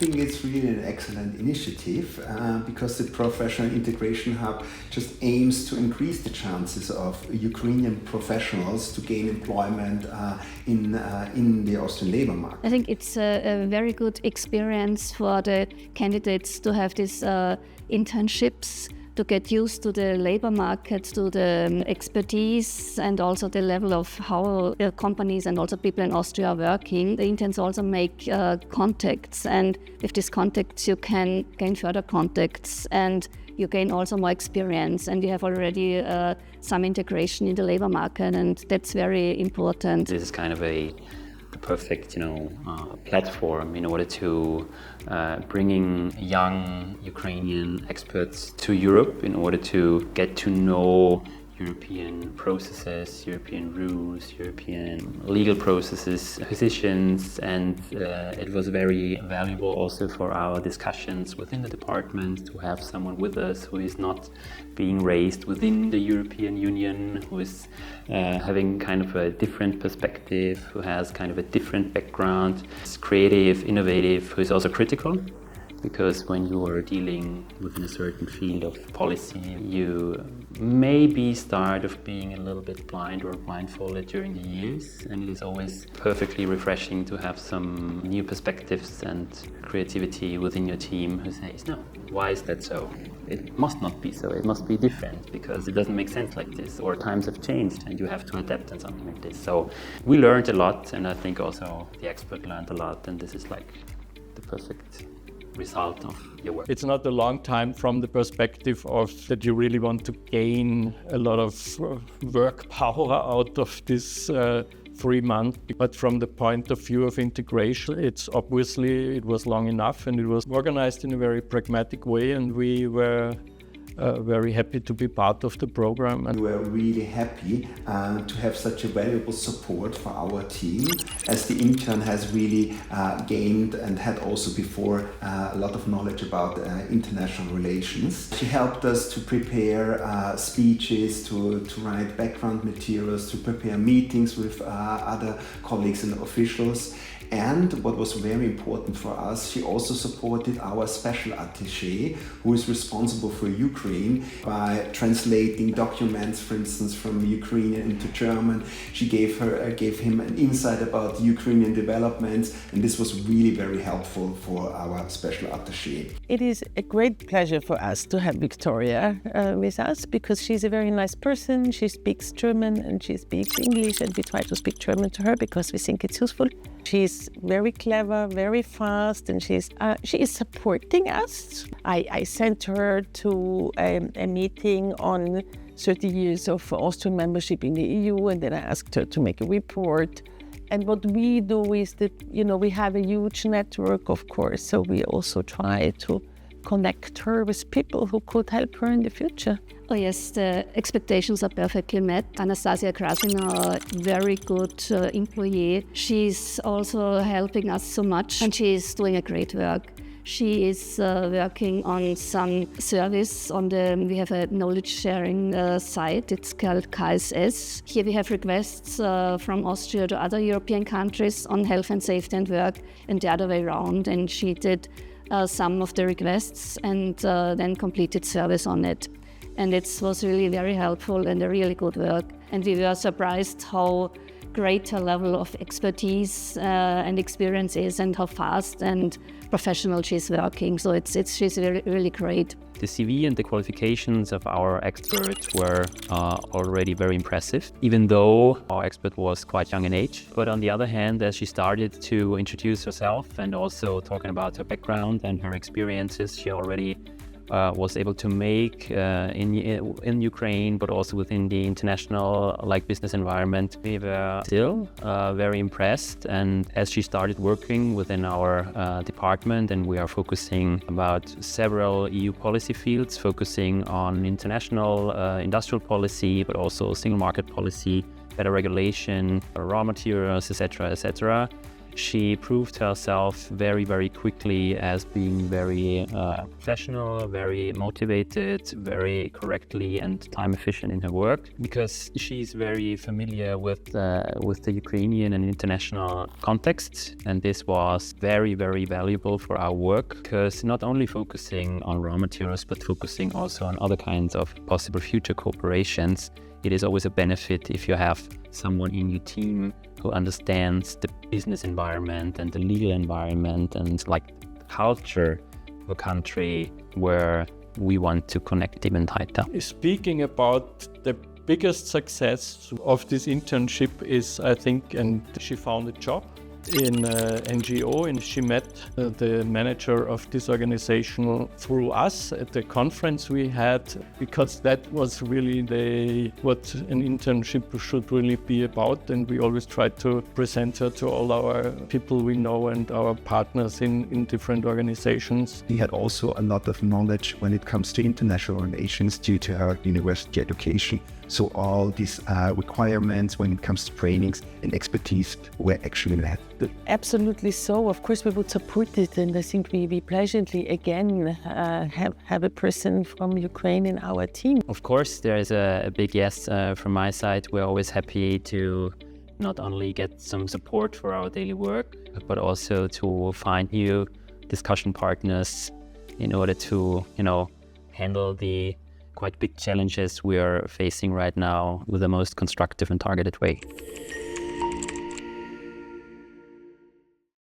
think it's really an excellent initiative because the Professional Integration Hub just aims to increase the chances of Ukrainian professionals to gain employment in the Austrian labor market. I think it's a very good experience for the candidates to have these internships, to get used to the labor market, to the expertise and also the level of how companies and also people in Austria are working. The interns also make contacts, and with these contacts you can gain further contacts and you gain also more experience, and you have already some integration in the labor market, and that's very important. This is kind of the perfect, platform in order to bringing young Ukrainian experts to Europe in order to get to know European processes, European rules, European legal processes, positions, and it was very valuable also for our discussions within the department to have someone with us who is not being raised within the European Union, who is having kind of a different perspective, who has kind of a different background, is creative, innovative, who is also critical. Because when you are dealing within a certain field of policy, you maybe start of being a little bit blind or blindfolded during the years, and it is always perfectly refreshing to have some new perspectives and creativity within your team who says, no, why is that so? It must not be so, it must be different because it doesn't make sense like this, or times have changed and you have to adapt and something like this. So we learned a lot, and I think also the expert learned a lot, and this is like the perfect result of your work. It's not a long time from the perspective of that you really want to gain a lot of work power out of this 3 months, but from the point of view of integration, it's obviously it was long enough and it was organized in a very pragmatic way, and we were very happy to be part of the program. And we're really happy to have such a valuable support for our team, as the intern has really gained and had also before a lot of knowledge about international relations. She helped us to prepare speeches, to write background materials, to prepare meetings with other colleagues and officials. And what was very important for us, she also supported our special attaché, who is responsible for Ukraine, by translating documents, for instance, from Ukrainian into German. She gave him an insight about Ukrainian developments, and this was really very helpful for our special attaché. It is a great pleasure for us to have Victoria with us, because she's a very nice person. She speaks German and she speaks English, and we try to speak German to her because we think it's useful. She's very clever, very fast, and she is supporting us. I sent her to a meeting on 30 years of Austrian membership in the EU, and then I asked her to make a report. And what we do is that, we have a huge network, of course, so we also try to connect her with people who could help her in the future. Oh yes, the expectations are perfectly met. Anastasia Krasina, a very good employee. She's also helping us so much, and she's doing a great work. She is working on some service we have a knowledge sharing site, it's called KSS. Here we have requests from Austria to other European countries on health and safety and work, and the other way around, and she did some of the requests and then completed service on it. And it was really very helpful and a really good work. And we were surprised how great her level of expertise and experience is, and how fast and professional she's working. So she's really, really great. The CV and the qualifications of our experts were already very impressive, even though our expert was quite young in age. But on the other hand, as she started to introduce herself and also talking about her background and her experiences, she already was able to make in Ukraine, but also within the international business environment. We were still very impressed, and as she started working within our department, and we are focusing about several EU policy fields, focusing on international industrial policy, but also single market policy, better regulation, raw materials, etc., etc. She proved herself very, very quickly as being very professional, very motivated, very correctly and time efficient in her work, because she's very familiar with the Ukrainian and international context. And this was very, very valuable for our work, because not only focusing on raw materials, but focusing also on other kinds of possible future cooperations, it is always a benefit if you have someone in your team who understands the business environment and the legal environment and like the culture of a country where we want to connect even tighter. Speaking about the biggest success of this internship is, I think, and she found a job in NGO, and she met the manager of this organization through us at the conference we had, because that was really what an internship should really be about, and we always try to present her to all our people we know and our partners in different organizations. She had also a lot of knowledge when it comes to international relations due to her university education. So all these requirements when it comes to trainings and expertise were actually met. Absolutely so. Of course, we would support it, and I think we pleasantly again have a person from Ukraine in our team. Of course, there is a big yes from my side. We're always happy to not only get some support for our daily work, but also to find new discussion partners in order to, handle the quite big challenges we are facing right now with the most constructive and targeted way.